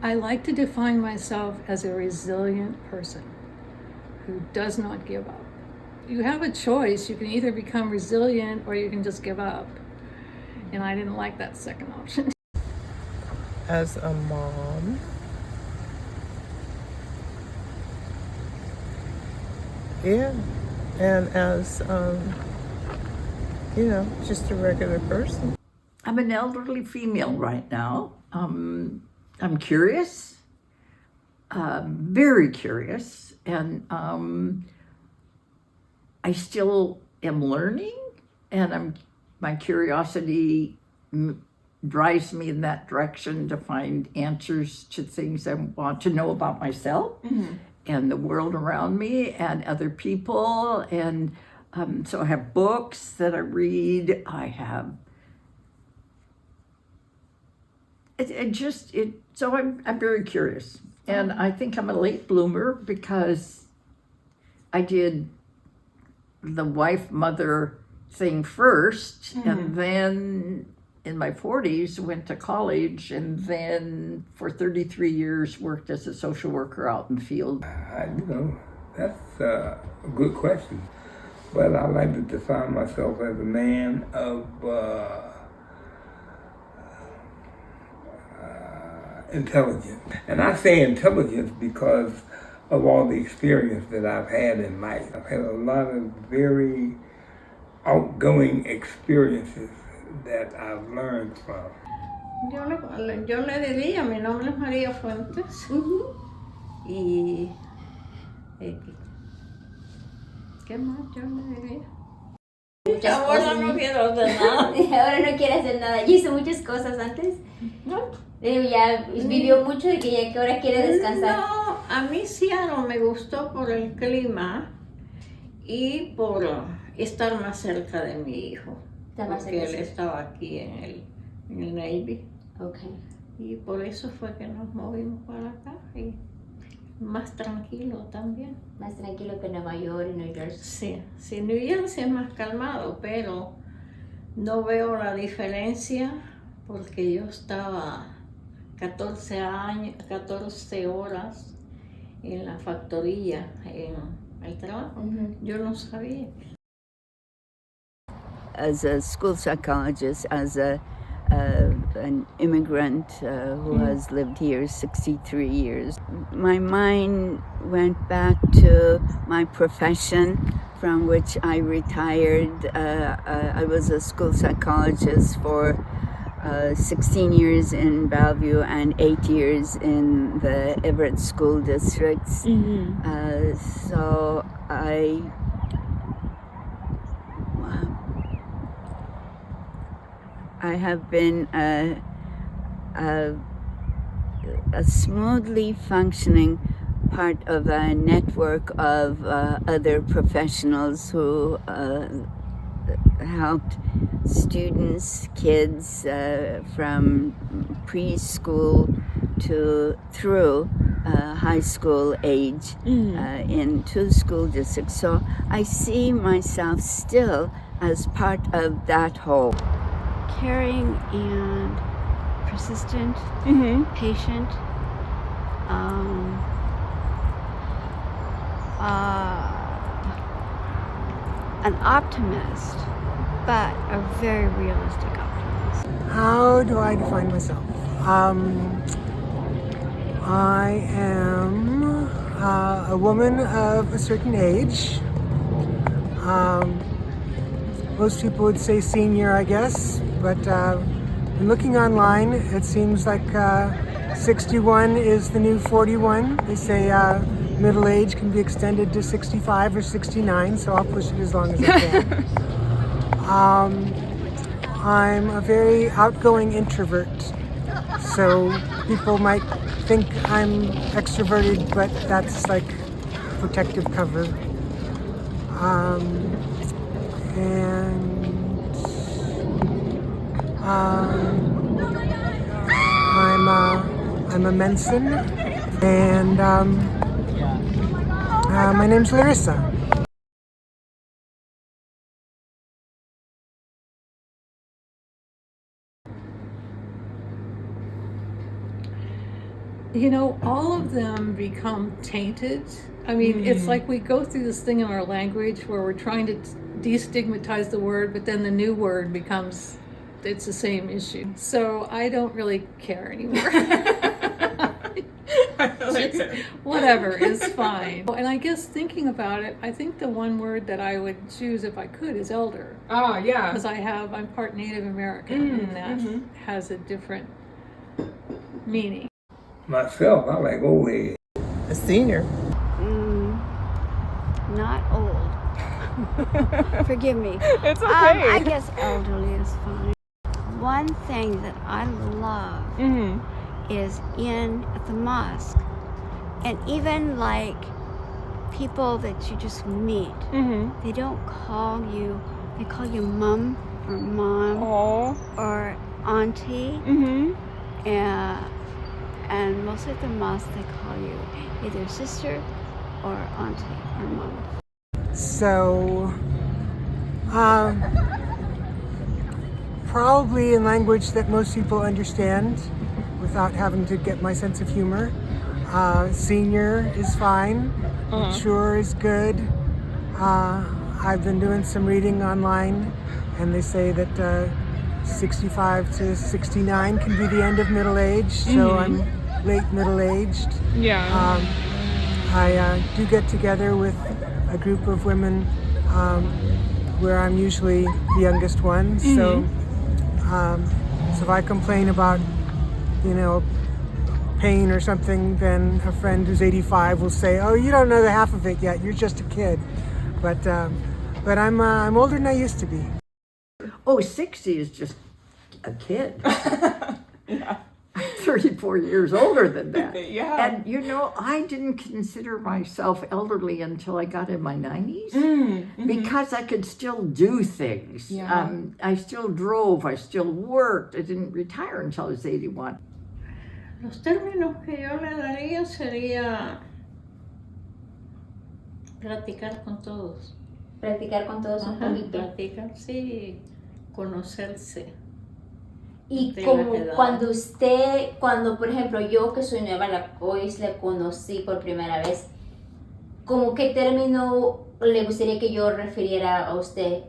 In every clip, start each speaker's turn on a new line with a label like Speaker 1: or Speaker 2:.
Speaker 1: I like to define myself as a resilient person who does not give up. You have a choice. You can either become resilient or you can just give up. And I didn't like that second option.
Speaker 2: As a mom, yeah, and as just a regular person.
Speaker 3: I'm an elderly female right now. I'm curious, very curious, and I still am learning, and my curiosity drives me in that direction to find answers to things I want to know about myself and the world around me and other people. And so I have books that I read. I have so I'm very curious, and I think I'm a late bloomer because I did the wife mother thing first, and then in my 40s went to college, and then for 33 years worked as a social worker out in the field.
Speaker 4: That's a good question. But I like to define myself as a man of intelligence. And I say intelligence because of all the experience that I've had in life. I've had a lot of very outgoing experiences that I've learned from.
Speaker 5: Yo le diría, mi nombre es María Fuentes. Y ¿qué más yo le diría?
Speaker 6: Ahora no quiero hacer nada. Ahora no quiere hacer nada. Ya hizo muchas cosas antes.
Speaker 5: No.
Speaker 6: Ya vivió mucho y que ahora quiere descansar.
Speaker 5: No, a mí Seattle me gustó por el clima y por estar más cerca de mi hijo. Porque él estaba aquí en el Navy.
Speaker 6: Okay.
Speaker 5: Y por eso fue que nos movimos para acá. Y más tranquilo también.
Speaker 6: Más tranquilo que Nueva York y New Jersey.
Speaker 5: Sí, New Jersey es más calmado, pero no veo la diferencia porque yo estaba 14 horas en la factoría, en el trabajo. Yo no sabía.
Speaker 7: As a school psychologist, as an immigrant who has lived here 63 years. My mind went back to my profession from which I retired. I was a school psychologist for 16 years in Bellevue and 8 years in the Everett School Districts. So I have been a smoothly functioning part of a network of other professionals who helped students, kids from preschool through high school age in 2 school districts. So I see myself still as part of that whole.
Speaker 8: Caring and persistent, patient, an optimist, but a very realistic optimist.
Speaker 2: How do I define myself? I am a woman of a certain age. Most people would say senior, I guess, but in looking online, it seems like 61 is the new 41. They say middle age can be extended to 65 or 69, so I'll push it as long as I can. I'm a very outgoing introvert, so people might think I'm extroverted, but that's like protective cover. I'm a Menson, and my name's Larissa.
Speaker 1: You know, all of them become tainted. I mean, it's like we go through this thing in our language where we're trying to destigmatize the word, but then the new word becomes, it's the same issue. So I don't really care anymore. Just whatever is fine. And I guess thinking about it, I think the one word that I would choose if I could is elder.
Speaker 9: Oh, yeah.
Speaker 1: Because I'm part Native American, and that has a different meaning.
Speaker 4: Myself, I like old head.
Speaker 10: A senior.
Speaker 8: Not old. Forgive me.
Speaker 9: It's okay.
Speaker 8: I guess elderly is fine. One thing that I love is at the mosque, and even like people that you just meet, they don't call you, they call you mom or mom or auntie. And most at the mosque they call you either sister or auntie or mom.
Speaker 2: So, probably in language that most people understand without having to get my sense of humor. Senior is fine. Mature is good. I've been doing some reading online, and they say that 65 to 69 can be the end of middle age, so I'm late middle-aged.
Speaker 9: Yeah.
Speaker 2: I do get together with a group of women where I'm usually the youngest one. So if I complain about, pain or something, then a friend who's 85 will say, "Oh, you don't know the half of it yet. You're just a kid." But I'm older than I used to be.
Speaker 3: Oh, 60 is just a kid. I'm 34 years older than that.
Speaker 9: Yeah.
Speaker 3: And I didn't consider myself elderly until I got in my 90s because I could still do things.
Speaker 9: Yeah.
Speaker 3: I still drove, I still worked. I didn't retire until I was 81.
Speaker 5: Los términos que yo le daría sería platicar con todos.
Speaker 6: Practicar con todos un poquito.
Speaker 5: Platicar, sí, conocerse.
Speaker 6: Y
Speaker 5: de
Speaker 6: como
Speaker 5: las edades.
Speaker 6: cuando por ejemplo yo que soy nueva, hoy la conocí por primera vez, ¿cómo qué término le gustaría que yo refiriera a usted?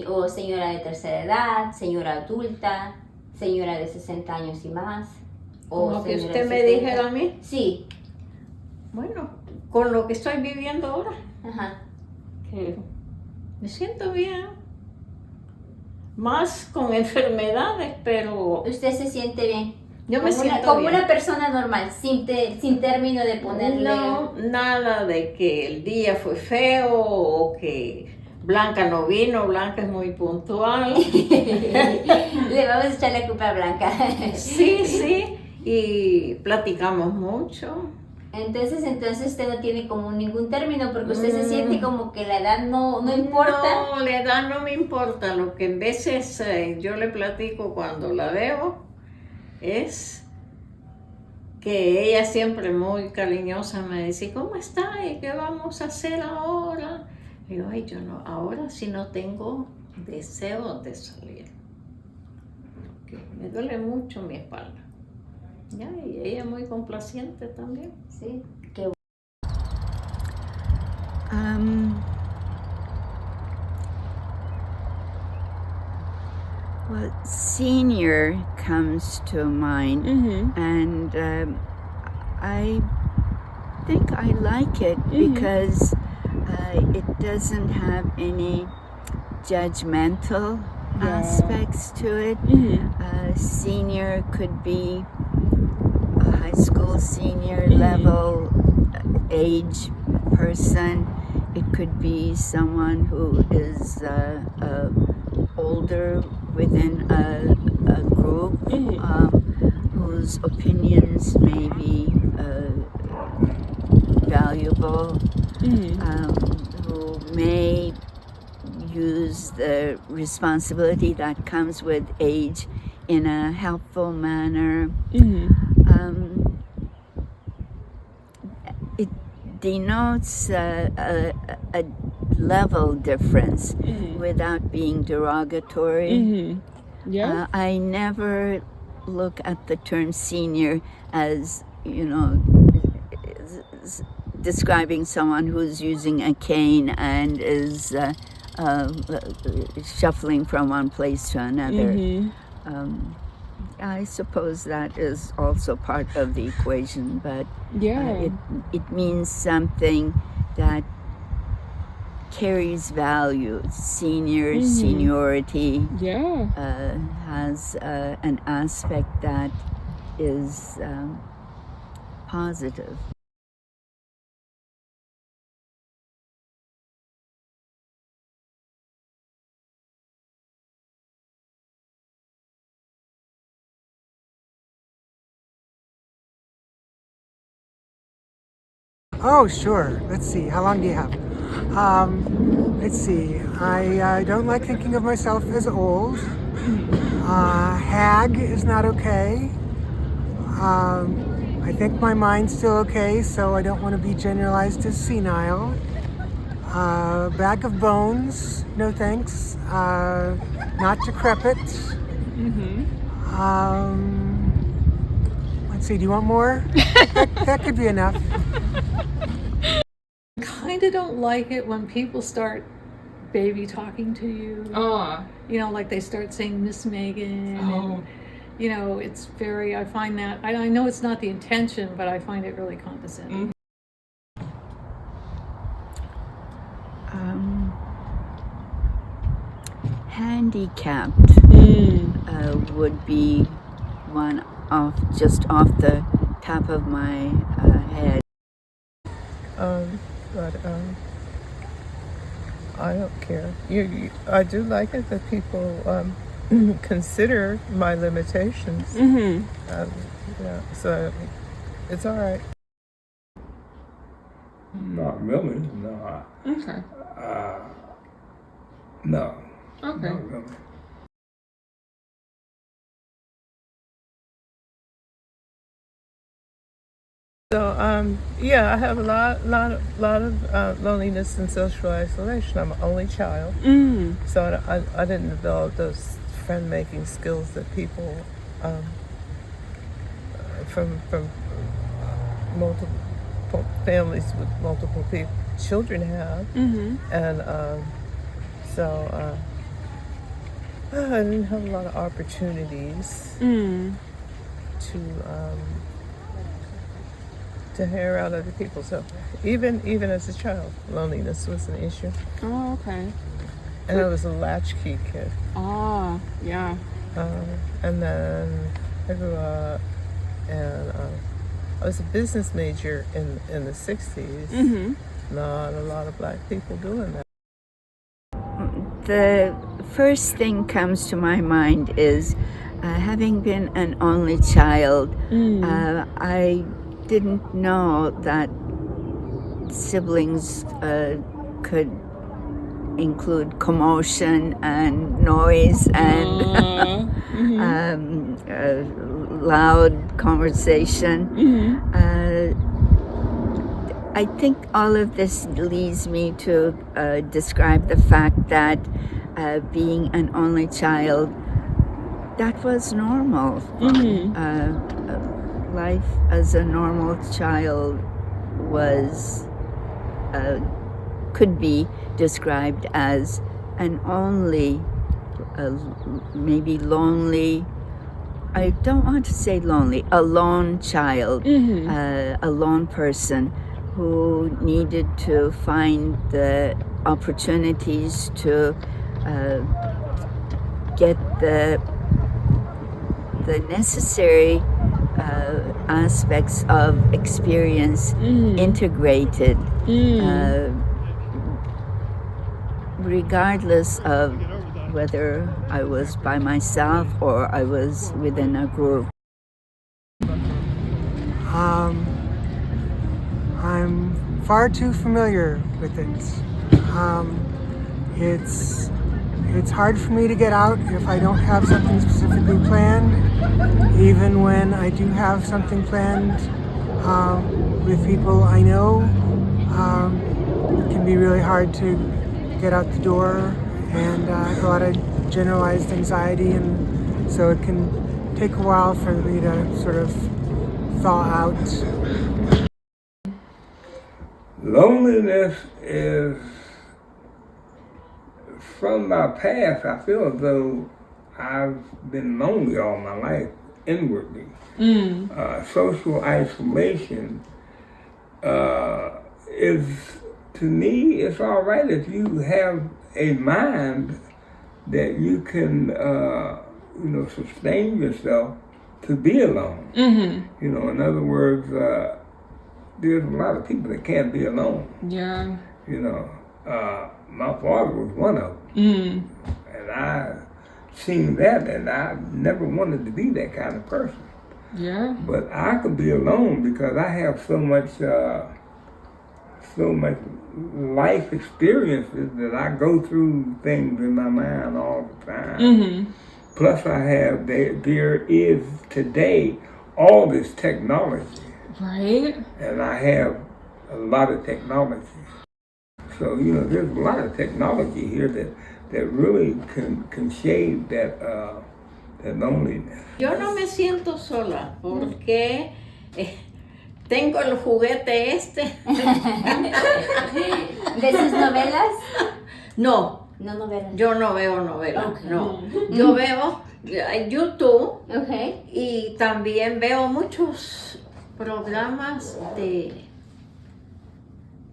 Speaker 6: O señora de tercera edad, señora adulta, señora de 60 años y más. O
Speaker 5: Como que
Speaker 6: señora
Speaker 5: usted
Speaker 6: de
Speaker 5: me
Speaker 6: 70.
Speaker 5: dijera a mí,
Speaker 6: Sí,
Speaker 5: bueno, con lo que estoy viviendo ahora,
Speaker 6: ajá.
Speaker 5: que me siento bien. Más con enfermedades, pero
Speaker 6: Usted se siente bien.
Speaker 5: yo me siento
Speaker 6: como
Speaker 5: bien.
Speaker 6: una persona normal, sin término de ponerle.
Speaker 5: No, nada de que el día fue feo o que Blanca no vino, Blanca es muy puntual.
Speaker 6: Le vamos a echar la culpa a Blanca.
Speaker 5: Sí, y platicamos mucho.
Speaker 6: Entonces usted no tiene como ningún término porque usted se siente como que la edad no importa.
Speaker 5: No, la edad no me importa. Lo que en veces yo le platico cuando la veo es que ella siempre muy cariñosa me dice, ¿cómo está? ¿Y qué vamos a hacer ahora? Y digo, ay, yo no, ahora sí no tengo deseo de salir. Porque me duele mucho mi espalda. Ya, y ella muy complaciente también.
Speaker 6: Sí, qué
Speaker 7: Well, senior comes to mind, and I think I like it because it doesn't have any judgmental aspects to it. Senior could be a high school senior level age person. It could be someone who is older within a group whose opinions may be valuable, who may use the responsibility that comes with age in a helpful manner. It denotes a level difference without being derogatory.
Speaker 9: Yeah.
Speaker 7: I never look at the term senior as describing someone who's using a cane and is shuffling from one place to another. I suppose that is also part of the equation, but it means something that carries value. Seniority has an aspect that is positive.
Speaker 2: Oh, sure. Let's see. How long do you have? Let's see. I don't like thinking of myself as old. Hag is not okay. I think my mind's still okay, so I don't want to be generalized as senile. Bag of bones, no thanks. Not decrepit. Let's see, do you want more? that could be enough.
Speaker 1: Kind of don't like it when people start baby talking to you. You know, like they start saying Miss Megan. And, you know, it's very, I find that, I know it's not the intention, but I find it really condescending.
Speaker 7: Handicapped would be one just off the top of my head.
Speaker 9: But I don't care. I do like it that people consider my limitations. Yeah, so it's all right.
Speaker 4: Not really, no.
Speaker 9: Okay.
Speaker 4: No.
Speaker 9: Okay.
Speaker 4: Not really.
Speaker 9: So yeah, I have a lot of loneliness and social isolation. I'm an only child, so I didn't develop those friend-making skills that people from multiple families with multiple children have, and so I didn't have a lot of opportunities to hear out other people. So even as a child, loneliness was an issue.
Speaker 10: Oh, okay.
Speaker 9: And I was a latchkey kid.
Speaker 10: Oh, yeah.
Speaker 9: And then I grew up, and I was a business major in the 60s. Not a lot of black people doing that.
Speaker 7: The first thing comes to my mind is having been an only child, I didn't know that siblings could include commotion and noise and loud conversation. I think all of this leads me to describe the fact that being an only child, that was normal. Life as a normal child was could be described as an only, maybe lonely, I don't want to say lonely, a lone child, a lone person who needed to find the opportunities to get the necessary aspects of experience integrated, regardless of whether I was by myself or I was within a group.
Speaker 2: I'm far too familiar with it. It's hard for me to get out if I don't have something specifically planned. Even when I do have something planned with people I know, it can be really hard to get out the door, and a lot of generalized anxiety, and so it can take a while for me to sort of thaw out?
Speaker 4: Loneliness is, from my past, I feel as though I've been lonely all my life, inwardly. Social isolation is, to me, it's all right if you have a mind that you can, sustain yourself to be alone. You know, in other words, there's a lot of people that can't be alone.
Speaker 10: Yeah.
Speaker 4: You know, my father was one of them. And I seen that, and I never wanted to be that kind of person.
Speaker 10: Yeah.
Speaker 4: But I could be alone because I have so much life experiences that I go through things in my mind all the time. Plus I have, there is today all this technology.
Speaker 10: Right.
Speaker 4: And I have a lot of technology. So, you know, there's a lot of technology here that really can shade that loneliness.
Speaker 5: Yo no me siento sola porque tengo el juguete este.
Speaker 6: ¿De sus novelas?
Speaker 5: No,
Speaker 6: No novelas.
Speaker 5: yo no veo novelas,
Speaker 6: Okay.
Speaker 5: no. Yo veo YouTube
Speaker 6: Okay.
Speaker 5: y también veo muchos programas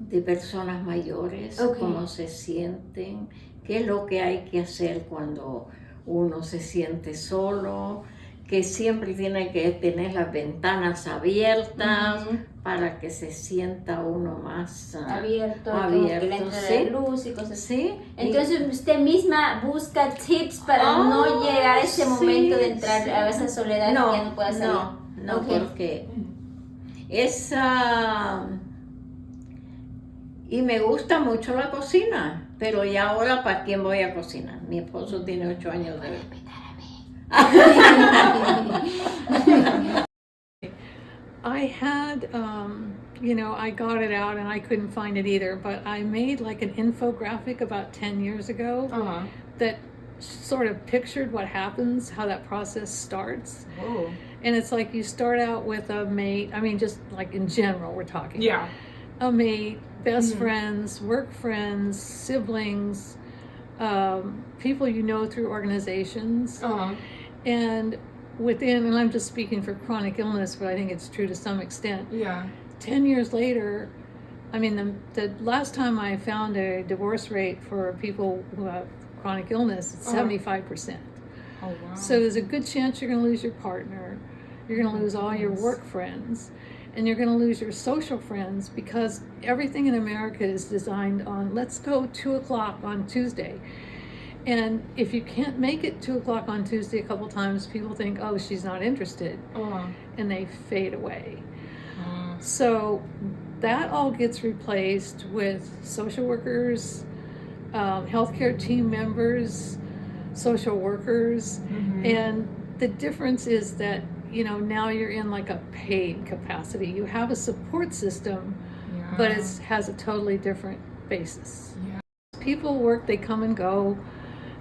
Speaker 5: de personas mayores,
Speaker 6: Ok.
Speaker 5: cómo se sienten, qué es lo que hay que hacer cuando uno se siente solo, que siempre tiene que tener las ventanas abiertas para que se sienta uno más
Speaker 6: Abierto,
Speaker 5: abierto,
Speaker 6: que le entre
Speaker 5: sí.
Speaker 6: la luz y cosas así.
Speaker 5: Sí.
Speaker 6: Entonces usted misma busca tips para no llegar a ese momento de entrar a esa soledad que ya no pueda salir.
Speaker 5: No,
Speaker 6: Ok.
Speaker 5: porque y me gusta mucho la cocina, pero ya ahora ¿para quién voy a cocinar? Mi esposo tiene 8 años de edad.
Speaker 1: I had, I got it out and I couldn't find it either, but I made like an infographic about 10 years ago that sort of pictured what happens, how that process starts.
Speaker 10: Oh.
Speaker 1: And it's like you start out with a mate, I mean, just like in general, we're talking.
Speaker 10: Yeah.
Speaker 1: A mate, best friends, work friends, siblings, people you know through organizations. And and I'm just speaking for chronic illness, but I think it's true to some extent.
Speaker 10: Yeah.
Speaker 1: 10 years later, I mean, the last time I found a divorce rate for people who have chronic illness, it's 75%.
Speaker 10: Oh wow.
Speaker 1: So there's a good chance you're going to lose your partner, you're going to lose all your work friends, and you're going to lose your social friends because everything in America is designed on, let's go 2 o'clock on Tuesday. And if you can't make it 2 o'clock on Tuesday a couple times, people think, oh, she's not interested, and they fade away. So that all gets replaced with social workers, healthcare team members, social workers, and the difference is that, now you're in like a paid capacity. You have a support system, but it has a totally different basis.
Speaker 10: Yeah.
Speaker 1: People work, they come and go.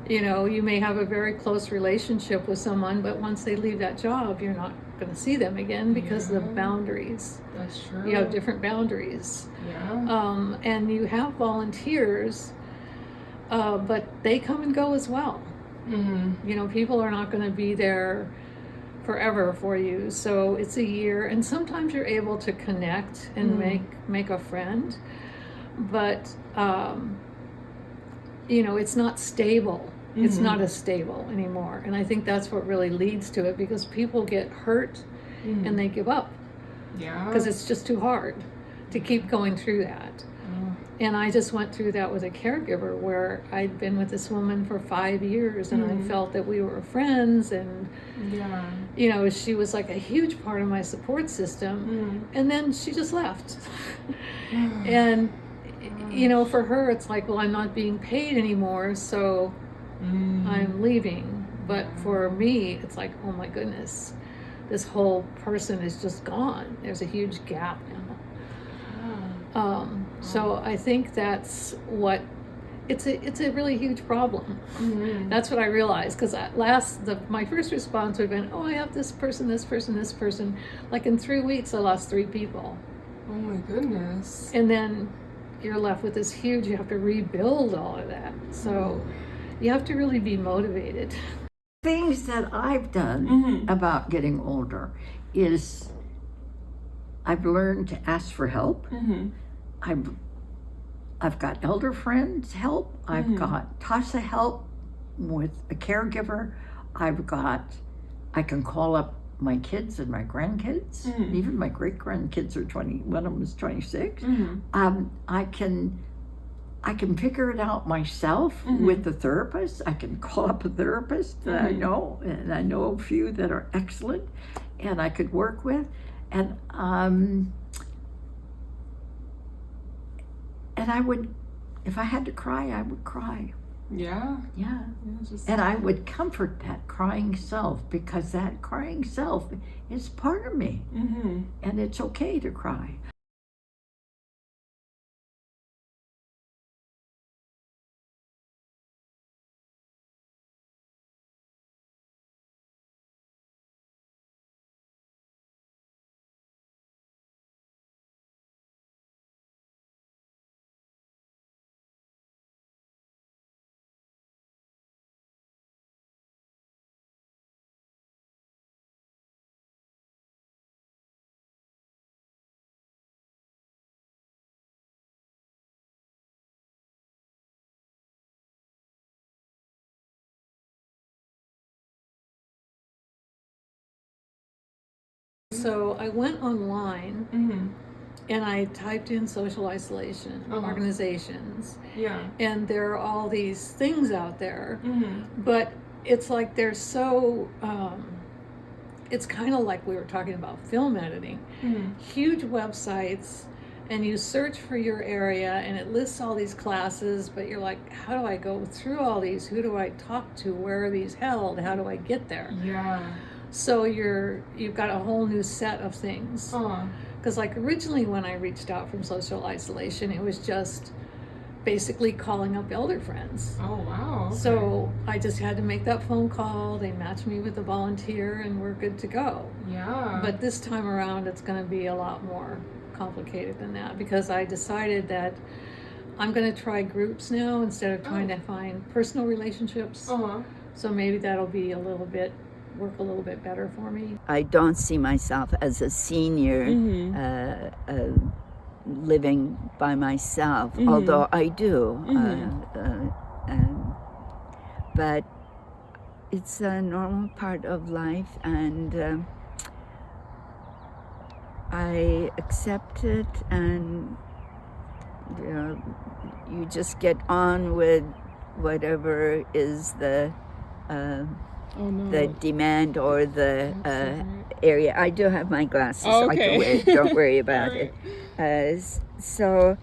Speaker 1: You may have a very close relationship with someone, but once they leave that job, you're not going to see them again because of the boundaries.
Speaker 10: That's true.
Speaker 1: You have different boundaries.
Speaker 10: Yeah.
Speaker 1: And you have volunteers, but they come and go as well. People are not going to be there forever for you. So it's a year, and sometimes you're able to connect and make a friend, but it's not stable. It's not as stable anymore. And I think that's what really leads to it, because people get hurt and they give up
Speaker 10: Yeah.
Speaker 1: because it's just too hard to keep going through that. And I just went through that with a caregiver where I'd been with this woman for 5 years, and I felt that we were friends, and
Speaker 10: Yeah.
Speaker 1: she was like a huge part of my support system. And then she just left. And for her it's like, well, I'm not being paid anymore, so I'm leaving. But for me, it's like, oh my goodness, this whole person is just gone. There's a huge gap now. So I think that's what it's a really huge problem.
Speaker 10: Mm-hmm.
Speaker 1: That's what I realized, because my first response would have been, oh, I have this person, this person, this person. Like in 3 weeks, I lost 3 people.
Speaker 10: Oh my goodness.
Speaker 1: And then you're left with this huge, you have to rebuild all of that. So you have to really be motivated.
Speaker 3: Things that I've done
Speaker 10: Mm-hmm.
Speaker 3: about getting older is I've learned to ask for help.
Speaker 10: Mm-hmm.
Speaker 3: I've got elder friends help. I've
Speaker 10: Mm-hmm.
Speaker 3: got TASA help with a caregiver. I can call up my kids and my grandkids.
Speaker 10: Mhm.
Speaker 3: Even my great grandkids are 20. One of them is 26.
Speaker 10: Mm-hmm.
Speaker 3: I can figure it out myself
Speaker 10: Mhm.
Speaker 3: with the therapist. I can call up a therapist that I
Speaker 10: Mhm.
Speaker 3: know, and I know a few that are excellent, and I could work with, and I would, if I had to cry, I would cry.
Speaker 10: Yeah.
Speaker 3: Yeah.
Speaker 10: Yeah, just
Speaker 3: And I would comfort that crying self, because that crying self is part of me,
Speaker 10: mm-hmm.
Speaker 3: and it's okay to cry.
Speaker 1: So I went online
Speaker 10: Mm-hmm.
Speaker 1: and I typed in social isolation
Speaker 10: Uh-huh.
Speaker 1: organizations,
Speaker 10: Yeah.
Speaker 1: and there are all these things out there,
Speaker 10: Mm-hmm.
Speaker 1: but it's like they're so, it's kind of like we were talking about film editing.
Speaker 10: Mm-hmm.
Speaker 1: Huge websites, and you search for your area and it lists all these classes, but you're like, how do I go through all these? Who do I talk to? Where are these held? How do I get there?
Speaker 10: Yeah.
Speaker 1: So you've got a whole new set of things.
Speaker 10: Oh.
Speaker 1: Because like originally when I reached out from social isolation, it was just basically calling up elder friends.
Speaker 10: Oh wow. Okay.
Speaker 1: So I just had to make that phone call. They matched me with a volunteer and we're good to go.
Speaker 10: Yeah.
Speaker 1: But this time around, it's going to be a lot more complicated than that, because I decided that I'm going to try groups now instead of trying to find personal relationships.
Speaker 10: Uh-huh.
Speaker 1: So maybe that'll be work a little bit better for me.
Speaker 7: I don't see myself as a senior living by myself, although I do. But it's a normal part of life, and I accept it, and you just get on with whatever is the
Speaker 10: Oh no.
Speaker 7: the demand or the area. I do have my glasses,
Speaker 10: Oh,
Speaker 7: so I can
Speaker 10: okay.
Speaker 7: wear it. Don't worry about
Speaker 10: Alright.
Speaker 7: it. So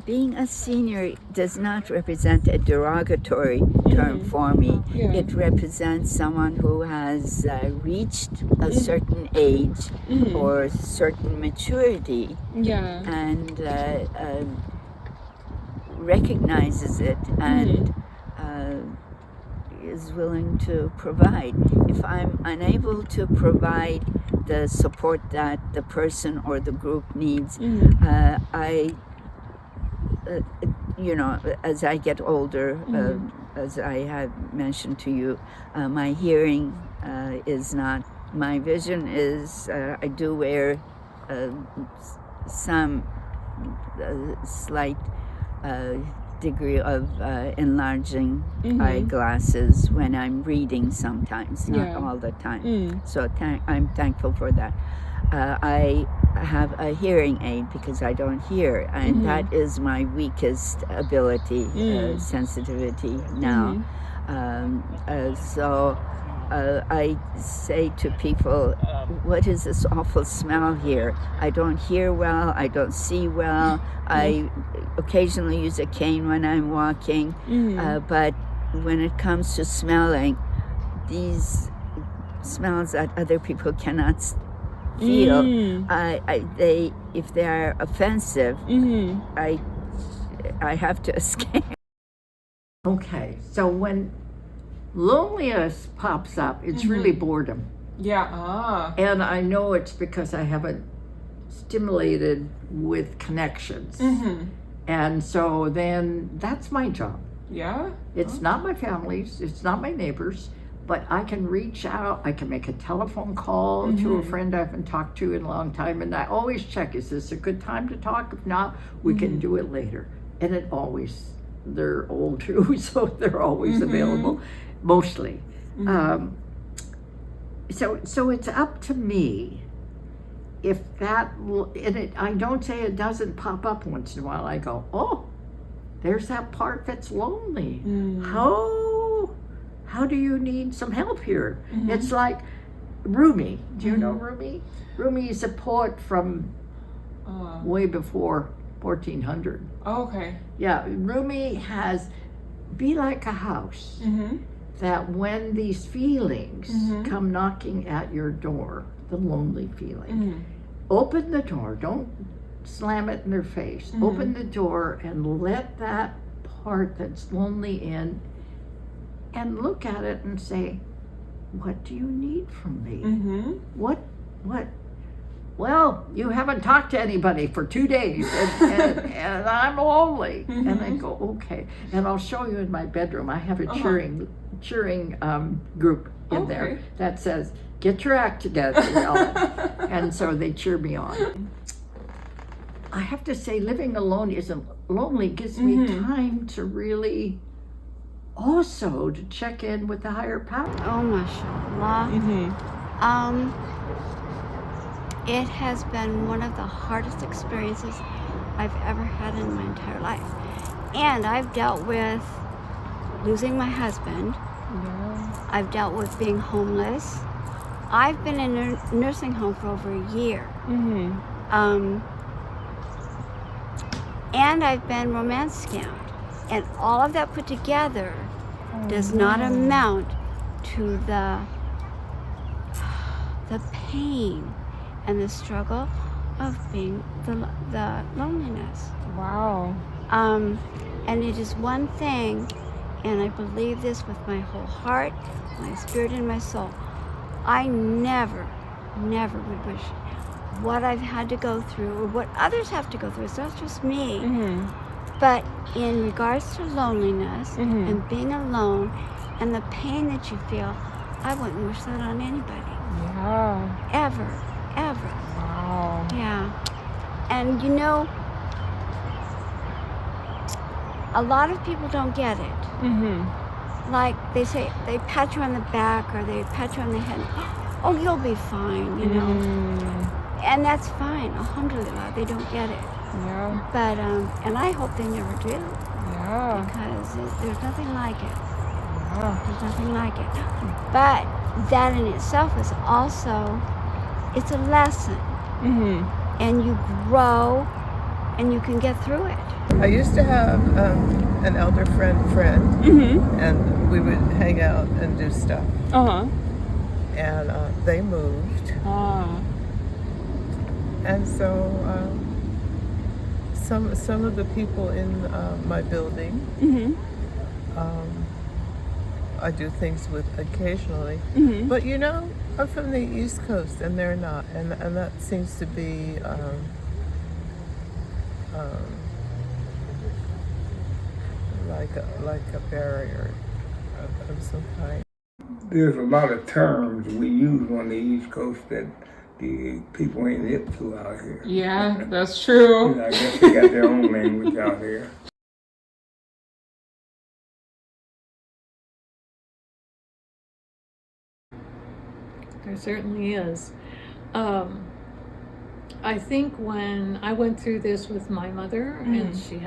Speaker 7: being a senior does not represent a derogatory term for me.
Speaker 10: Yeah.
Speaker 7: It represents someone who has reached a certain age or certain maturity
Speaker 10: Yeah.
Speaker 7: and recognizes it and is willing to provide. If I'm unable to provide the support that the person or the group needs, as I get older, as I have mentioned to you, my hearing is not, my vision is, I do wear some slight degree of enlarging eyeglasses when I'm reading sometimes, not
Speaker 10: Yeah.
Speaker 7: all the time. So I'm thankful for that. I have a hearing aid because I don't hear, and that is my weakest ability, sensitivity now. So I say to people, what is this awful smell here? I don't hear well, I don't see well, I occasionally use a cane when I'm walking, but when it comes to smelling, these smells that other people cannot feel, if they are offensive, I have to escape.
Speaker 3: Okay, so when loneliness pops up, it's really boredom.
Speaker 10: Yeah.
Speaker 3: And I know it's because I haven't stimulated with connections. And so then that's my job.
Speaker 10: Yeah.
Speaker 3: It's not my family's, it's not my neighbors, but I can reach out, I can make a telephone call to a friend I haven't talked to in a long time, and I always check, is this a good time to talk? If not, we can do it later. And it always, they're old too, so they're always available, mostly. So it's up to me if that, and I don't say it doesn't pop up once in a while. I go, oh, there's that part that's lonely. How do you need some help here? It's like Rumi. Do you know Rumi? Rumi is a poet from way before 1400.
Speaker 10: Oh, okay.
Speaker 3: Yeah, Rumi has, be like a house, that when these feelings come knocking at your door, the lonely feeling, open the door, don't slam it in their face. Open the door and let that part that's lonely in, and look at it and say, what do you need from me? What? Well, you haven't talked to anybody for 2 days and I'm lonely. And I go, okay. And I'll show you in my bedroom, I have a cheering group in there that says, get your act together, Ellen. And so they cheer me on. I have to say, living alone isn't lonely, gives me time to really also to check in with the higher power.
Speaker 8: Oh, mashallah. It has been one of the hardest experiences I've ever had in my entire life. And I've dealt with losing my husband. I've dealt with being homeless. I've been in a nursing home for over a year. And I've been romance scammed. And all of that put together does not amount to the pain and the struggle of being the loneliness.
Speaker 10: Wow.
Speaker 8: And it is one thing, and I believe this with my whole heart, my spirit, and my soul. I never would wish what I've had to go through or what others have to go through. It's not just me. But in regards to loneliness and being alone and the pain that you feel, I wouldn't wish that on anybody.
Speaker 10: Yeah.
Speaker 8: Ever.
Speaker 10: Wow.
Speaker 8: Yeah. And you know, a lot of people don't get it. Like they say, they pat you on the back or they pat you on the head. Oh, you'll be fine, you know. And that's fine. Alhamdulillah, they don't get it.
Speaker 10: Yeah.
Speaker 8: But, and I hope they never do.
Speaker 10: Yeah.
Speaker 8: Because there's nothing like it.
Speaker 10: Yeah.
Speaker 8: There's nothing like it. But that in itself is also, it's a lesson. And you grow and you can get through it.
Speaker 9: I used to have an elder friend, and we would hang out and do stuff. And they moved, and so some of the people in my building, I do things with occasionally. But you know, I'm from the East Coast, and they're not, and that seems to be. Like a barrier of some kind.
Speaker 4: There's a lot of terms we use on the East Coast that the people ain't hip to out here.
Speaker 10: Yeah, that's true.
Speaker 4: I guess they got their own language out here.
Speaker 1: There certainly is. I think when I went through this with my mother, and she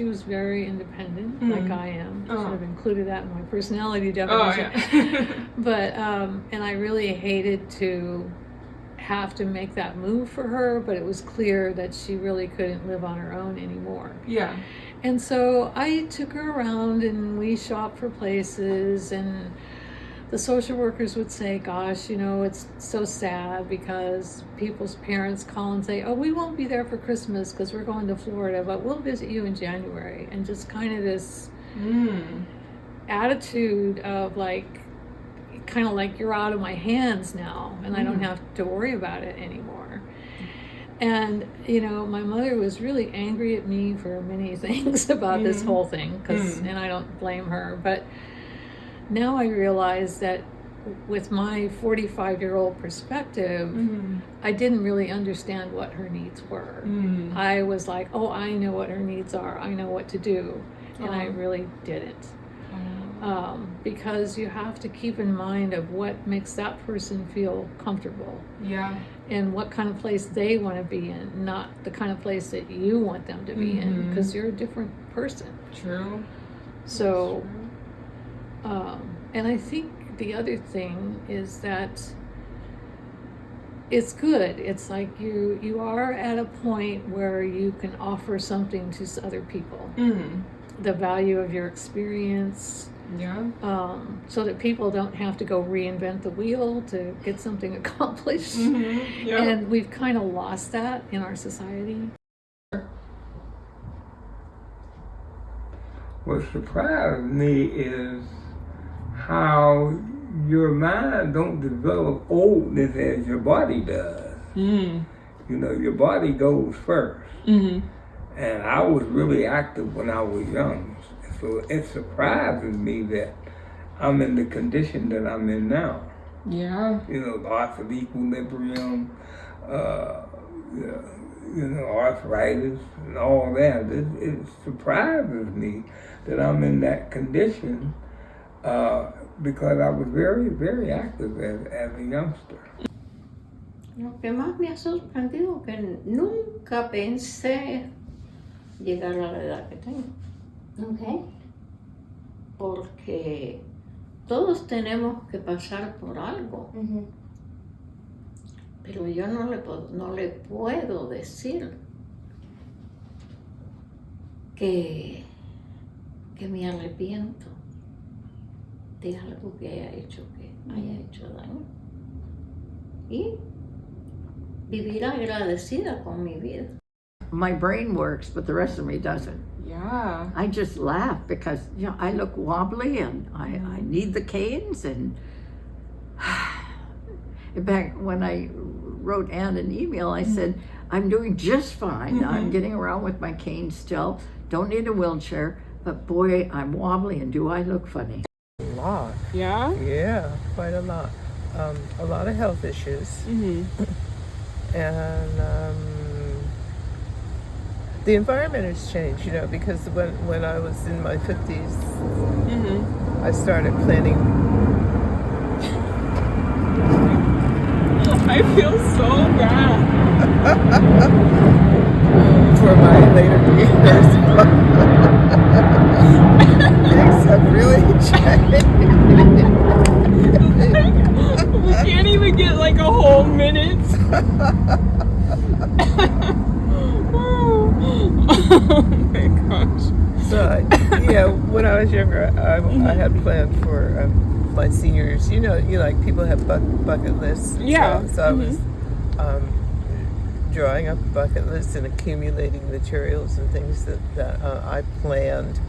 Speaker 1: was very independent, like I am. Should have included that in my personality definition. But, and I really hated to have to make that move for her, but it was clear that she really couldn't live on her own anymore.
Speaker 10: Yeah.
Speaker 1: And so I took her around and we shopped for places, and the social workers would say, gosh, you know, it's so sad because people's parents call and say, oh, we won't be there for Christmas because we're going to Florida, but we'll visit you in January. And just kind of this attitude of like, kind of like you're out of my hands now and I don't have to worry about it anymore. And, you know, my mother was really angry at me for many things about this whole thing, and I don't blame her. But now I realize that with my 45-year-old perspective, I didn't really understand what her needs were. I was like, oh, I know what her needs are. I know what to do. And I really didn't. Because you have to keep in mind of what makes that person feel comfortable.
Speaker 10: Yeah.
Speaker 1: And what kind of place they want to be in, not the kind of place that you want them to be in, because you're a different person.
Speaker 10: True.
Speaker 1: So, and I think the other thing is that it's good. It's like you are at a point where you can offer something to other people. The value of your experience.
Speaker 10: Yeah.
Speaker 1: So that people don't have to go reinvent the wheel to get something accomplished.
Speaker 10: Yeah.
Speaker 1: And we've kind of lost that in our society.
Speaker 4: What surprised me is how your mind don't develop oldness as your body does. You know, your body goes first. And I was really active when I was young. So it surprises me that I'm in the condition that I'm in now.
Speaker 10: Yeah.
Speaker 4: You know, loss of equilibrium, you know, arthritis and all that. It surprises me that I'm in that condition because I was very, very active as a youngster.
Speaker 5: Lo que más me ha sorprendido es que nunca pensé llegar a la edad que tengo.
Speaker 6: Okay.
Speaker 5: Porque todos tenemos que pasar por algo. Pero yo no le puedo decir que me arrepiento de algo que haya hecho daño. Y vivir agradecida con mi vida.
Speaker 3: My brain works, but the rest of me doesn't.
Speaker 10: Yeah.
Speaker 3: I just laugh because, you know, I look wobbly and I need the canes. And in fact, when I wrote Anne an email, I said, I'm doing just fine. I'm getting around with my cane still. Don't need a wheelchair. But boy, I'm wobbly, and do I look funny.
Speaker 9: A lot.
Speaker 10: Yeah.
Speaker 9: Yeah, quite a lot. A lot of health issues. And the environment has changed, you know, because when I was in my 50s, I started planning.
Speaker 10: I feel so bad.
Speaker 9: For my later years. Things have really changed.
Speaker 10: We can't even get like a whole minute. Oh my gosh.
Speaker 9: So, yeah, when I was younger, I had planned for my seniors. You know, like people have bucket lists.
Speaker 10: Yeah.
Speaker 9: So I was drawing up a bucket list and accumulating materials and things that I planned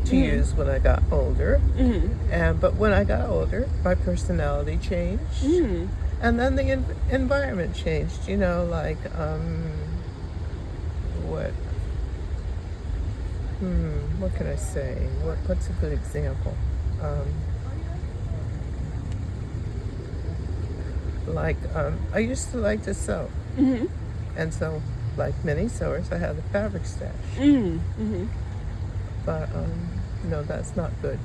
Speaker 9: to use when I got older. But when I got older, my personality changed. And then the environment changed, you know, like, what can I say? What's a good example? I used to like to sew. And so, like many sewers, I had a fabric stash. But, no, that's not good.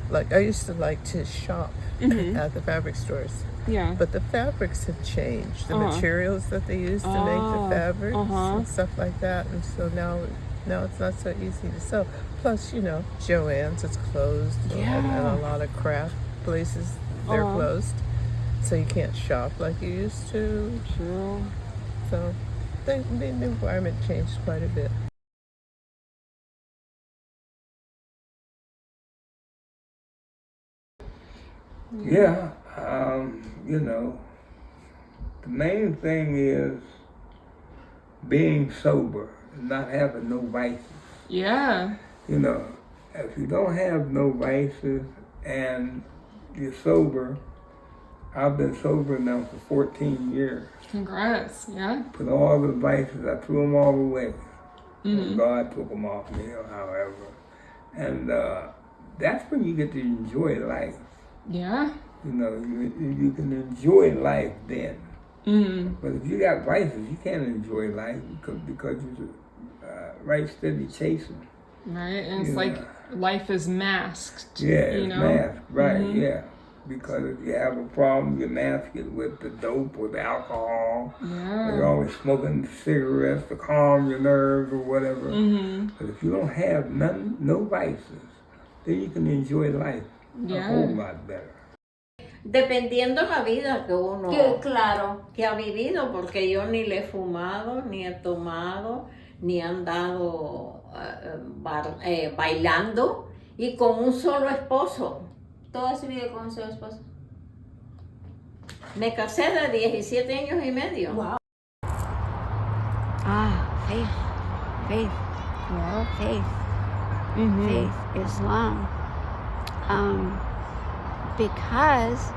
Speaker 9: Like, I used to like to shop at the fabric stores.
Speaker 10: Yeah.
Speaker 9: But the fabrics have changed. The materials that they use to make the fabrics and stuff like that. And so now it's not so easy to sew. Plus, you know, Joann's is closed. And a lot of craft places, they're closed. So you can't shop like you used to.
Speaker 10: True.
Speaker 9: So the environment changed quite a bit.
Speaker 4: Yeah, you know, the main thing is being sober, not having no vices.
Speaker 10: Yeah.
Speaker 4: You know, if you don't have no vices and you're sober, I've been sober now for 14 years.
Speaker 10: Congrats. Yeah.
Speaker 4: Put all the vices, I threw them all away. God took them off me, or however. And that's when you get to enjoy life.
Speaker 10: Yeah.
Speaker 4: You know, you can enjoy life then. But if you got vices, you can't enjoy life because you're right steady chasing.
Speaker 10: Right. And it's
Speaker 4: You
Speaker 10: like
Speaker 4: know.
Speaker 10: life is masked.
Speaker 4: Yeah,
Speaker 10: you
Speaker 4: it's
Speaker 10: know?
Speaker 4: masked, right, yeah. Because if you have a problem, you mask it with the dope or the alcohol. Or you're
Speaker 10: Yeah.
Speaker 4: always smoking cigarettes to calm your nerves or whatever.
Speaker 10: Mm-hmm.
Speaker 4: But if you don't have no vices, then you can enjoy life a whole lot better.
Speaker 5: Dependiendo la vida que uno
Speaker 6: Claro.
Speaker 5: que ha vivido, porque yo ni le he fumado, ni he tomado, ni he andado bailando y con un solo esposo.
Speaker 6: Toda su vida con su esposo.
Speaker 5: Me casé de 17 años y medio.
Speaker 6: Wow.
Speaker 8: Faith.
Speaker 10: Wow.
Speaker 8: Faith.
Speaker 10: Mm-hmm.
Speaker 8: Faith, Islam. Because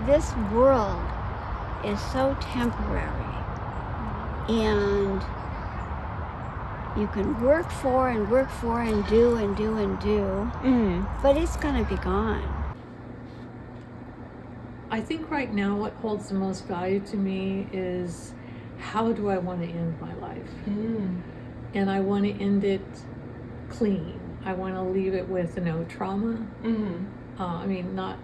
Speaker 8: this world is so temporary, and you can work for and do, but it's going to be gone.
Speaker 1: I think right now what holds the most value to me is how do I want to end my life? And I want to end it clean. I want to leave it with no trauma. I mean, not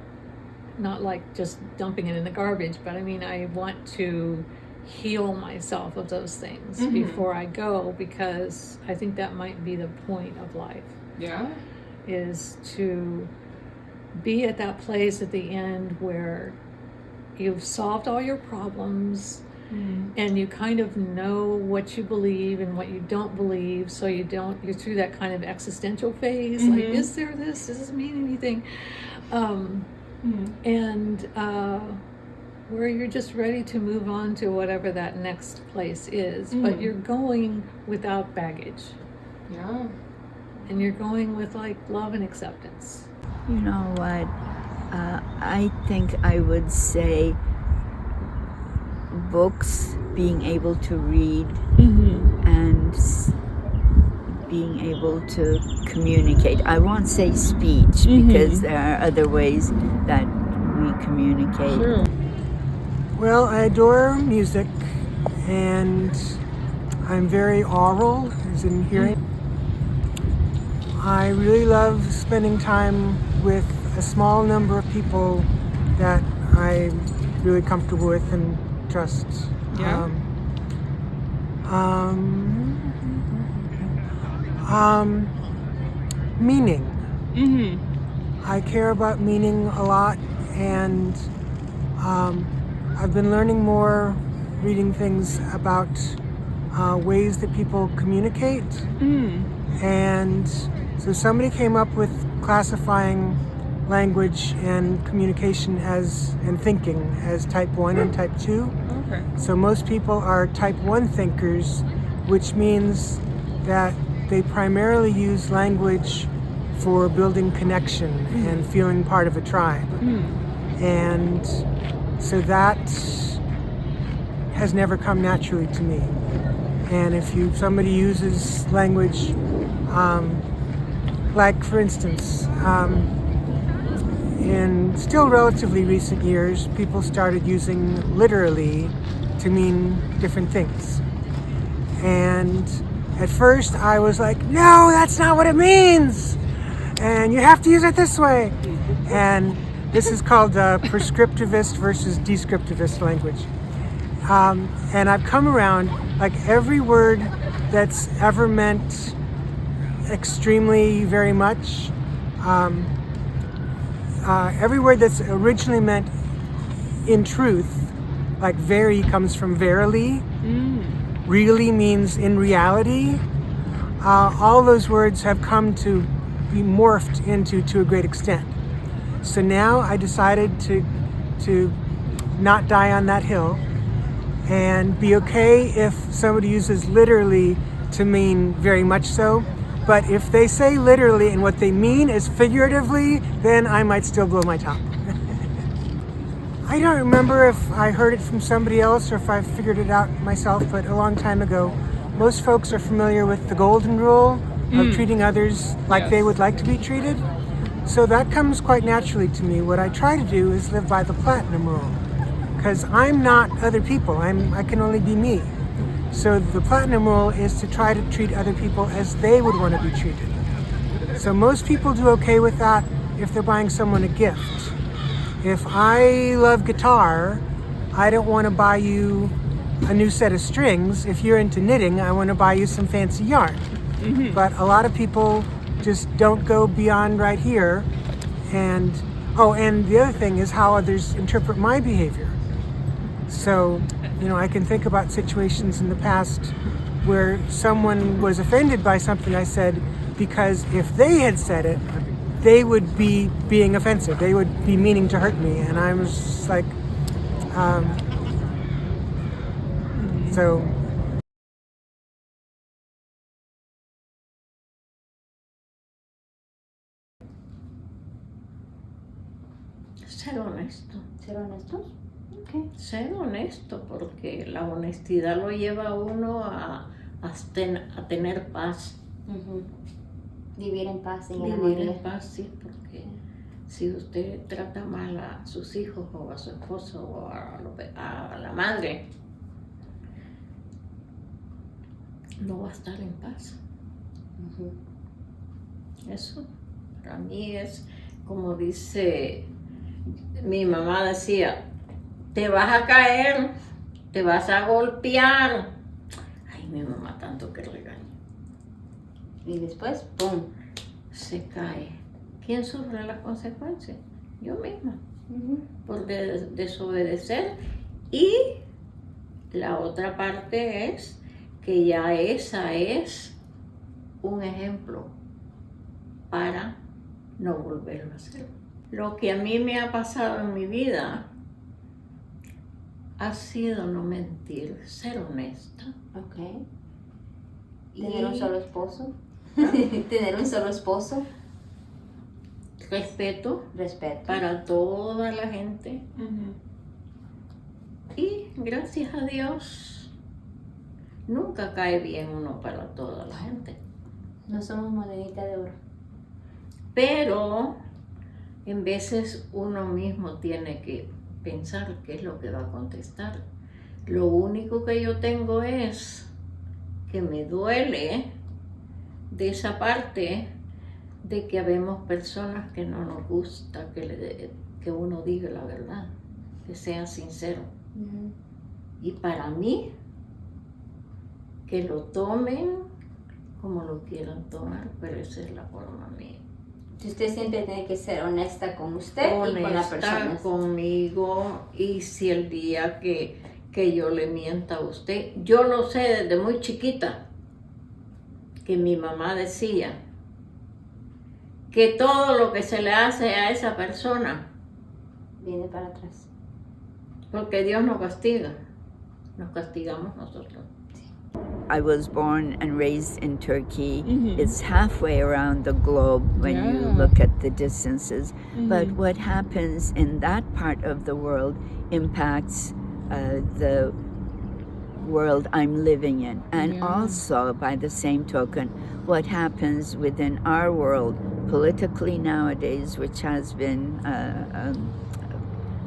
Speaker 1: like just dumping it in the garbage, but I mean, I want to heal myself of those things before I go, because I think that might be the point of life,
Speaker 10: Yeah.
Speaker 1: is to be at that place at the end where you've solved all your problems and you kind of know what you believe and what you don't believe, so you're through that kind of existential phase, like, is there this? Does this mean anything? And where you're just ready to move on to whatever that next place is, but you're going without baggage,
Speaker 10: Yeah.
Speaker 1: and you're going with like love and acceptance.
Speaker 7: You know what? I think I would say books, being able to read, and being able to communicate. I won't say speech because there are other ways that we communicate.
Speaker 10: True.
Speaker 2: Well, I adore music, and I'm very oral, as in hearing. I really love spending time with a small number of people that I'm really comfortable with and trust.
Speaker 10: Yeah.
Speaker 2: Meaning. I care about meaning a lot, and I've been learning more, reading things about ways that people communicate. And so somebody came up with classifying language and communication and thinking as type 1 and type 2.
Speaker 10: Okay.
Speaker 2: So most people are type 1 thinkers, which means that they primarily use language for building connection and feeling part of a tribe. And so that has never come naturally to me. And if somebody uses language, like for instance, in still relatively recent years, people started using literally to mean different things. And at first I was like, no, that's not what it means. And you have to use it this way. And this is called prescriptivist versus descriptivist language. And I've come around, like every word that's ever meant extremely very much, every word that's originally meant in truth, like very comes from verily, really means in reality. All those words have come to be morphed into to a great extent. So now I decided to not die on that hill and be okay if somebody uses literally to mean very much so. But if they say literally and what they mean is figuratively, then I might still blow my top. I don't remember if I heard it from somebody else or if I figured it out myself, but a long time ago, most folks are familiar with the golden rule of treating others like they would like to be treated. So that comes quite naturally to me. What I try to do is live by the platinum rule, because I'm not other people. I can only be me. So the platinum rule is to try to treat other people as they would want to be treated. So most people do okay with that if they're buying someone a gift. If I love guitar, I don't want to buy you a new set of strings. If you're into knitting, I want to buy you some fancy yarn. But a lot of people just don't go beyond right here. And the other thing is how others interpret my behavior. So, I can think about situations in the past where someone was offended by something I said, because if they had said it, they would be being offensive. They would be meaning to hurt me. And I was just like, so.
Speaker 5: Ser honesto.
Speaker 6: ¿Ser honestos? Okay.
Speaker 5: Ser honesto, porque la honestidad lo lleva a uno a tener paz.
Speaker 6: Vivir en paz y en
Speaker 5: Vivir
Speaker 6: armonía.
Speaker 5: en paz, sí, porque si usted trata mal a sus hijos o a su esposo o a la madre, no va a estar en paz. Eso para mí es como dice mi mamá, decía, te vas a caer, te vas a golpear. Ay, mi mamá tanto que regaña.
Speaker 6: Y después, ¡pum!
Speaker 5: Se cae. ¿Quién sufre las consecuencias? Yo misma. Por desobedecer. Y la otra parte es que ya esa es un ejemplo para no volverlo a hacer. Lo que a mí me ha pasado en mi vida ha sido no mentir, ser honesta.
Speaker 6: Ok. ¿Tener un solo esposo? ¿Tener un solo esposo?
Speaker 5: Respeto.
Speaker 6: Respeto.
Speaker 5: Para toda la gente. Y gracias a Dios, nunca cae bien uno para toda la gente.
Speaker 6: No somos monedita de oro.
Speaker 5: Pero en veces uno mismo tiene que pensar qué es lo que va a contestar. Lo único que yo tengo es que me duele de esa parte de que habemos personas que no nos gusta que uno diga la verdad, que sea sincero. Y para mí, que lo tomen como lo quieran tomar, pero esa es la forma mía.
Speaker 6: Usted siempre tiene que ser honesta con usted y con la persona.
Speaker 5: Honesta conmigo, y si el día que yo le mienta a usted, yo lo sé desde muy chiquita, que mi mamá decía que todo lo que se le hace a esa persona
Speaker 6: viene para atrás.
Speaker 5: Porque Dios nos castiga, nos castigamos nosotros.
Speaker 7: I was born and raised in Turkey. It's halfway around the globe when you look at the distances. But what happens in that part of the world impacts the world I'm living in. And also, by the same token, what happens within our world politically nowadays, which has been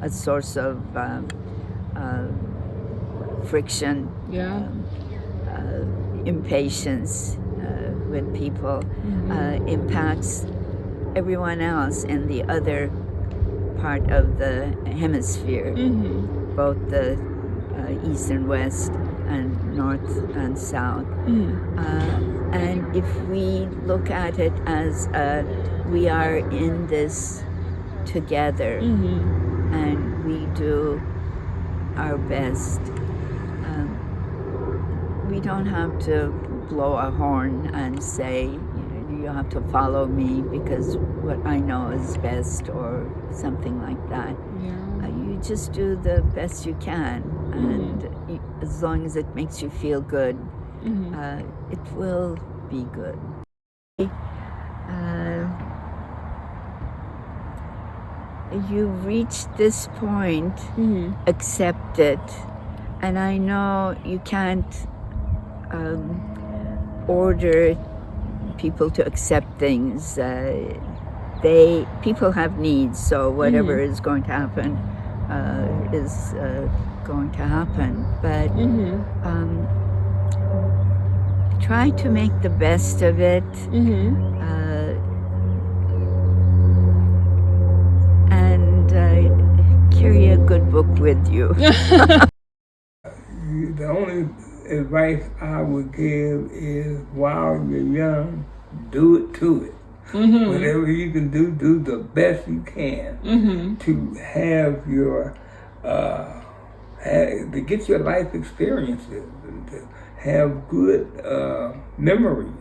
Speaker 7: a source of friction, impatience with people, impacts everyone else in the other part of the hemisphere, both the east and west and north and south. And if we look at it as we are in this together, and we do our best, we don't have to blow a horn and say, you have to follow me because what I know is best or something like that. You just do the best you can, and as long as it makes you feel good, It will be good. You've reached this point, accept it. And I know you can't order people to accept things. People have needs, so whatever is going to happen is going to happen. But try to make the best of it. And carry a good book with you.
Speaker 4: The only advice I would give is while you're young, do it to it. Whatever you can do the best you can to have your, to get your life experiences and to have good memories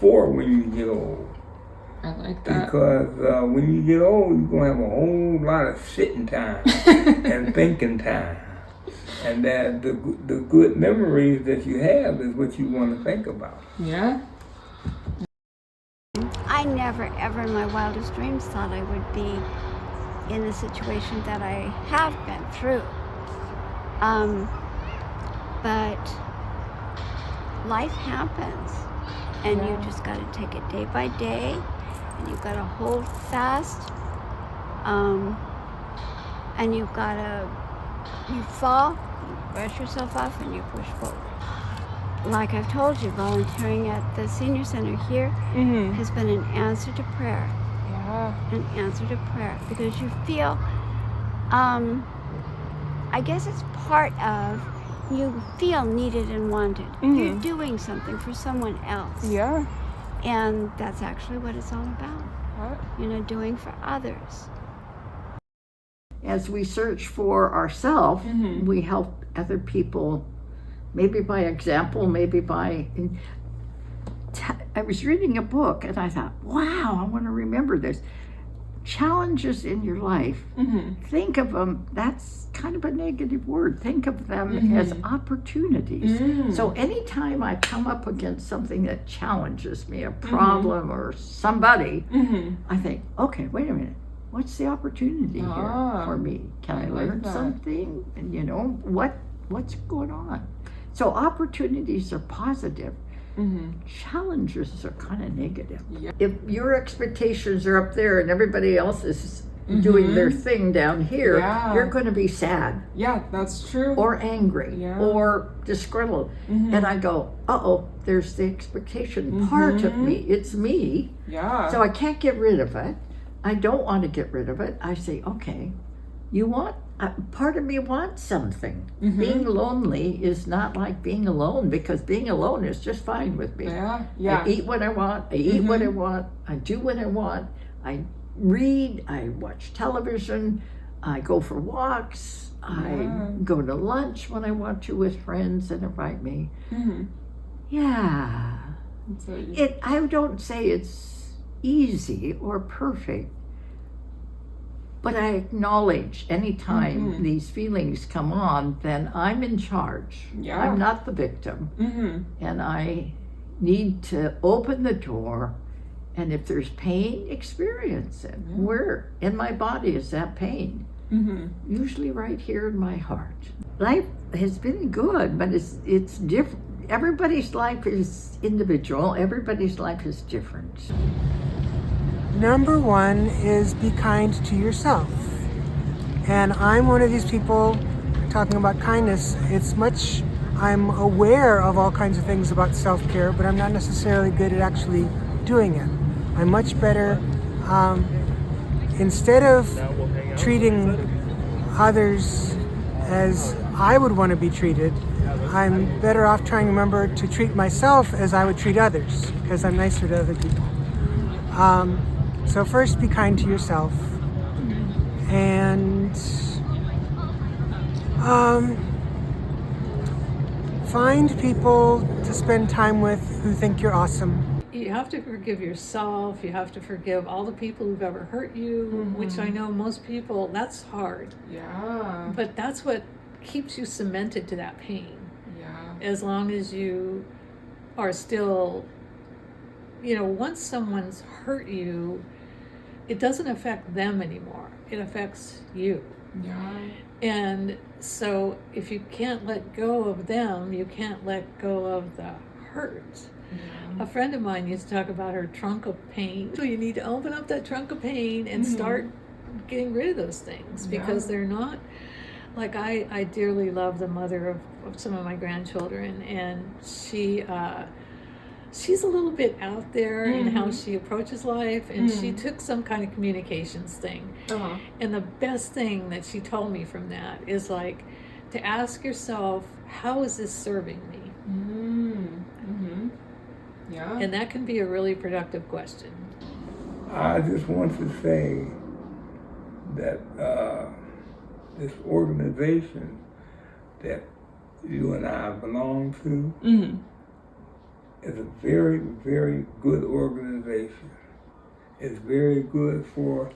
Speaker 4: for when you get old.
Speaker 10: I like that.
Speaker 4: Because when you get old, you're going to have a whole lot of sitting time and thinking time. And that the good memories that you have is what you want to think about.
Speaker 10: Yeah.
Speaker 8: I never, ever in my wildest dreams thought I would be in the situation that I have been through. But life happens, and you just got to take it day by day, and you've got to hold fast, and you've got to, you fall, you brush yourself off, and you push forward. Like I've told you, volunteering at the senior center here has been an answer to prayer.
Speaker 10: Yeah.
Speaker 8: An answer to prayer, because you feel, I guess it's part of, you feel needed and wanted. You're doing something for someone else.
Speaker 10: Yeah.
Speaker 8: And that's actually what it's all about. Doing for others.
Speaker 3: As we search for ourselves, we help other people, maybe by example, maybe by... I was reading a book and I thought, wow, I want to remember this. Challenges in your life, think of them, that's kind of a negative word. Think of them as opportunities. So anytime I come up against something that challenges me, a problem or somebody, I think, okay, wait a minute. What's the opportunity here for me? Can I learn something? And what's going on? So opportunities are positive. Challenges are kind of negative.
Speaker 10: Yeah.
Speaker 3: If your expectations are up there and everybody else is doing their thing down here, you're going to be sad.
Speaker 10: Yeah, that's true.
Speaker 3: Or angry or disgruntled. And I go, there's the expectation part of me. It's me.
Speaker 10: Yeah.
Speaker 3: So I can't get rid of it. I don't want to get rid of it. I say, okay, part of me wants something. Being lonely is not like being alone, because being alone is just fine with me.
Speaker 10: Yeah.
Speaker 3: I eat what I want. I eat what I want. I do what I want. I read. I watch television. I go for walks. I go to lunch when I want to with friends that invite me. Yeah. I don't say it's easy or perfect, but I acknowledge anytime these feelings come on, then I'm in charge.
Speaker 10: Yeah.
Speaker 3: I'm not the victim. And I need to open the door, and if there's pain, experience it. Where in my body is that pain? Usually right here in my heart. Life has been good, but it's different. Everybody's life is individual. Everybody's life is different.
Speaker 2: Number one is be kind to yourself. And I'm one of these people talking about kindness. I'm aware of all kinds of things about self-care, but I'm not necessarily good at actually doing it. I'm much better, instead of treating others as I would want to be treated, I'm better off trying to remember to treat myself as I would treat others, because I'm nicer to other people. So first, be kind to yourself, and find people to spend time with who think you're awesome.
Speaker 1: You have to forgive yourself. You have to forgive all the people who've ever hurt you, which I know most people, that's hard.
Speaker 10: Yeah.
Speaker 1: But that's what keeps you cemented to that pain.
Speaker 10: Yeah.
Speaker 1: as long as you are still, once someone's hurt you, it doesn't affect them anymore. It affects you.
Speaker 10: Yeah.
Speaker 1: And so if you can't let go of them, you can't let go of the hurt. A friend of mine used to talk about her trunk of pain. So you need to open up that trunk of pain and start getting rid of those things, because they're not, like, I dearly love the mother of some of my grandchildren, and she's a little bit out there in how she approaches life, and she took some kind of communications thing. And the best thing that she told me from that is, like, to ask yourself, how is this serving me?
Speaker 10: Yeah.
Speaker 1: And that can be a really productive question.
Speaker 4: I just want to say that this organization that you and I belong to is a very, very good organization. It's very good for,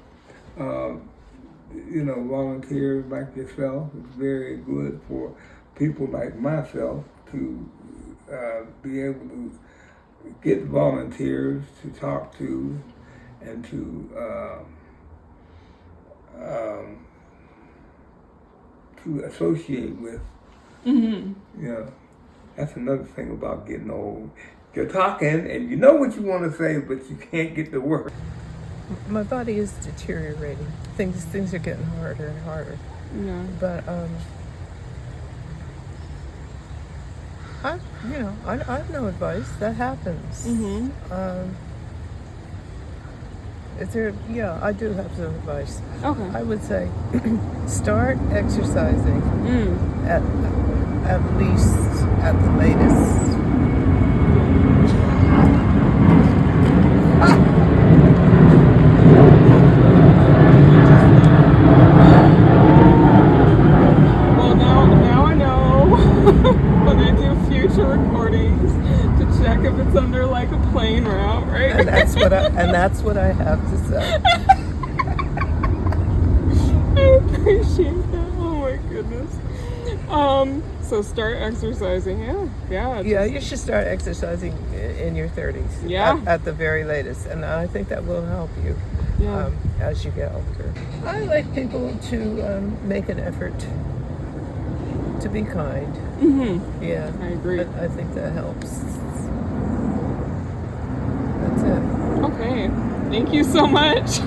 Speaker 4: volunteers like yourself. It's very good for people like myself to be able to get volunteers to talk to and to associate with. That's another thing about getting old. You're talking and you know what you want to say, but you can't get the word.
Speaker 9: My body is deteriorating. Things are getting harder and harder.
Speaker 10: Yeah.
Speaker 9: But I have no advice. That happens. Is there? Yeah, I do have some advice.
Speaker 10: Okay.
Speaker 9: I would say start exercising at least at the latest.
Speaker 10: Well, now I know when I do future recordings to check if it's under like a plane route, right?
Speaker 9: And that's what I have to say.
Speaker 10: I appreciate that. Oh my goodness. So start exercising. Yeah.
Speaker 9: Yeah, you should start exercising in your 30s.
Speaker 10: Yeah.
Speaker 9: At the very latest, and I think that will help you as you get older. I like people to make an effort to be kind. Yeah,
Speaker 10: I agree.
Speaker 9: I think that helps. That's it.
Speaker 10: Okay. Thank you so much.